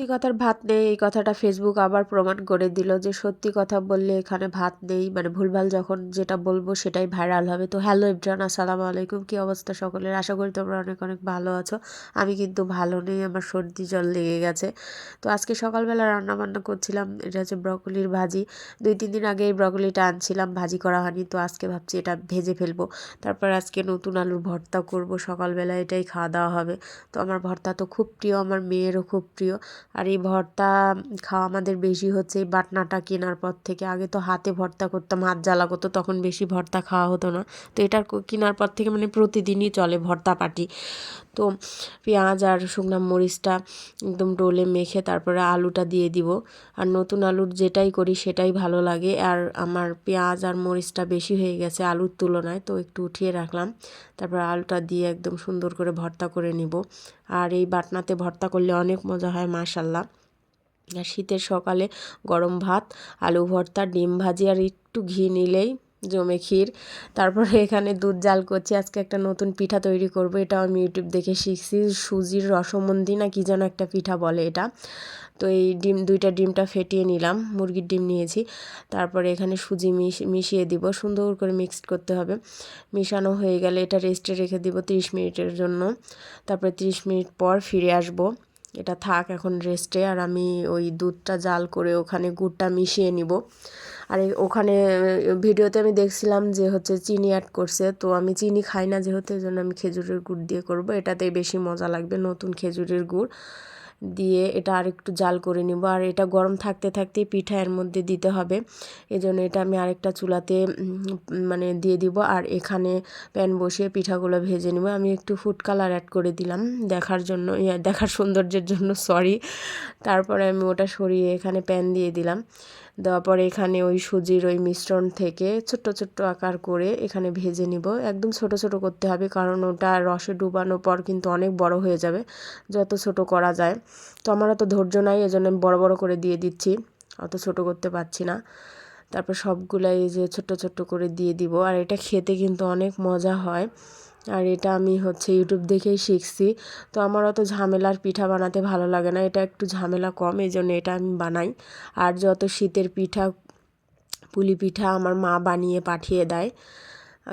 সত্যি কথার ভাত নেই এই কথাটা ফেসবুক আবার প্রমাণ করে দিল যে সত্যি কথা বললে এখানে ভাত নেই, মানে ভুলভাল যখন যেটা বলবো সেটাই ভাইরাল হবে। তো হ্যালো এভরিওয়ান, আসসালামু আলাইকুম। কী অবস্থা সকলের? আশা করি তোমরা অনেক অনেক ভালো আছো। আমি কিন্তু ভালো নেই, আমার সর্দি জল লেগে গেছে। তো আজকে সকালবেলা রান্না বান্না করছিলাম, এটা হচ্ছে ব্রকলির ভাজি। 2-3 দিন আগে এই ব্রকলিটা আনছিলাম, ভাজি করা হয়নি, তো আজকে ভাবছি এটা ভেজে ফেলবো। তারপর আজকে নতুন আলুর ভর্তা করব, সকালবেলা এটাই খাওয়া দাওয়া হবে। তো আমার ভর্তা তো খুব প্রিয়, আমার মেয়েরও খুব প্রিয়। আর এই ভর্তা খাওয়া আমাদের বেশি হচ্ছে এই বাটনাটা কেনার পর থেকে। আগে তো হাতে ভর্তা করতাম, হাত জ্বালা করতো, তখন বেশি ভর্তা খাওয়া হতো না। তো এটা কেনার পর থেকে মানে প্রতিদিনই চলে ভর্তা পাটি। তো পেঁয়াজ আর শুকনো মরিচটা একদম ডোলে মেখে তারপরে আলুটা দিয়ে দিব। আর নতুন আলুর যেটাই করি সেটাই ভালো লাগে। আর আমার পেঁয়াজ আর মরিচটা বেশি হয়ে গেছে আলুর তুলনায়, তো একটু উঠিয়ে রাখলাম। তারপর আলুটা দিয়ে একদম সুন্দর করে ভর্তা করে নিব। আর এই বাটনাতে ভর্তা করলে অনেক মজা হয় মাশাল্লাহ। আর শীতের সকালে গরম ভাত, আলু ভর্তা, ডিম ভাজি আর একটু ঘি নিলেই জমে ক্ষীর। তারপরে এখানে দুধ জাল করছি, আজকে একটা নতুন পিঠা তৈরি করব। এটাও আমি ইউটিউব দেখে শিখছি, সুজির রসমন্দি না কি যেন একটা পিঠা বলে এটা। তো এই দুইটা ডিমটা ফেটিয়ে নিলাম, মুরগির ডিম নিয়েছি। তারপরে এখানে সুজি মিশিয়ে দিব, সুন্দর করে মিক্সড করতে হবে। মিশানো হয়ে গেলে এটা রেস্টে রেখে দিব 30 মিনিটের জন্য। তারপরে 30 মিনিট পর ফিরে আসব। এটা থাক এখন রেস্টে, আর আমি ওই দুধটা জাল করে ওখানে গুড়টা মিশিয়ে নিব। আর ওখানে ভিডিওতে আমি দেখছিলাম যে হচ্ছে চিনি অ্যাড করছে, তো আমি চিনি খাই না যেহেতু, এই জন্য আমি খেজুরের গুড় দিয়ে করব, এটাতেই বেশি মজা লাগবে। নতুন খেজুরের গুড় দিয়ে এটা আর একটু জাল করে নিব। আর এটা গরম থাকতে থাকতেই পিঠা এর মধ্যে দিতে হবে, এজন্য এটা আমি আরেকটা চুলাতে মানে দিয়ে দিব। আর এখানে প্যান বসিয়ে পিঠাগুলো ভেজে নিব। আমি একটু ফুড কালার অ্যাড করে দিলাম দেখার জন্য, দেখার সৌন্দর্যের জন্য, সরি। তারপরে আমি ওটা সরিয়ে এখানে প্যান দিয়ে দিলাম। দেওয়ার পরে এখানে ওই সুজির ওই মিশ্রণ থেকে ছোট্ট ছোট্ট আকার করে এখানে ভেজে নিব। একদম ছোট ছোট করতে হবে, কারণ ওটা রসে ডুবানোর পর কিন্তু অনেক বড় হয়ে যাবে, যত ছোট করা যায়। তো আমার অত ধৈর্য নাই, এজন্য আমি বড় বড় করে দিয়ে দিচ্ছি, অত ছোট করতে পারছি না। তারপর সবগুলাই যে ছোট্ট ছোট্ট করে দিয়ে দিব। আর এটা খেতে কিন্তু অনেক মজা হয়। আর এটা আমি হচ্ছে ইউটিউব দেখেই শিখছি। তো আমার অত ঝামেলার পিঠা বানাতে ভালো লাগে না, এটা একটু ঝামেলা কম, এই জন্য এটা আমি বানাই। আর যত শীতের পিঠা, পুলি পিঠা আমার মা বানিয়ে পাঠিয়ে দেয়,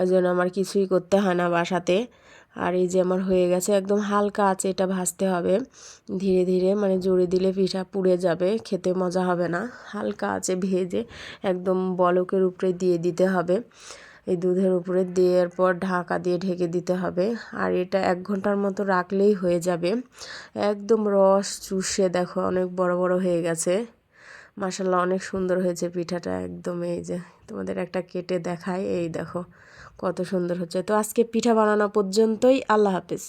ওই জন্য আমার কিছুই করতে হয় না বাসাতে। আর এই যে আমার হয়ে গেছে, একদম হালকা আছে এটা ভাজতে হবে, ধীরে ধীরে, মানে জোরে দিলে পিঠা পুড়ে যাবে, খেতে মজা হবে না। হালকা আছে ভেজে একদম বলকের উপরে দিয়ে দিতে হবে, এই দুধের উপরে দেওয়ার পর ঢাকা দিয়ে ঢেকে দিতে হবে। আর এটা 1 ঘন্টার মতো রাখলেই হয়ে যাবে। একদম রস চুষে দেখো অনেক বড় বড় হয়ে গেছে, মাশাল্লাহ অনেক সুন্দর হয়েছে পিঠাটা একদম। এই যে তোমাদের একটা কেটে দেখায়, এই দেখো কত সুন্দর হচ্ছে। তো আজকে পিঠা বানানো পর্যন্তই, আল্লাহ হাফেজ।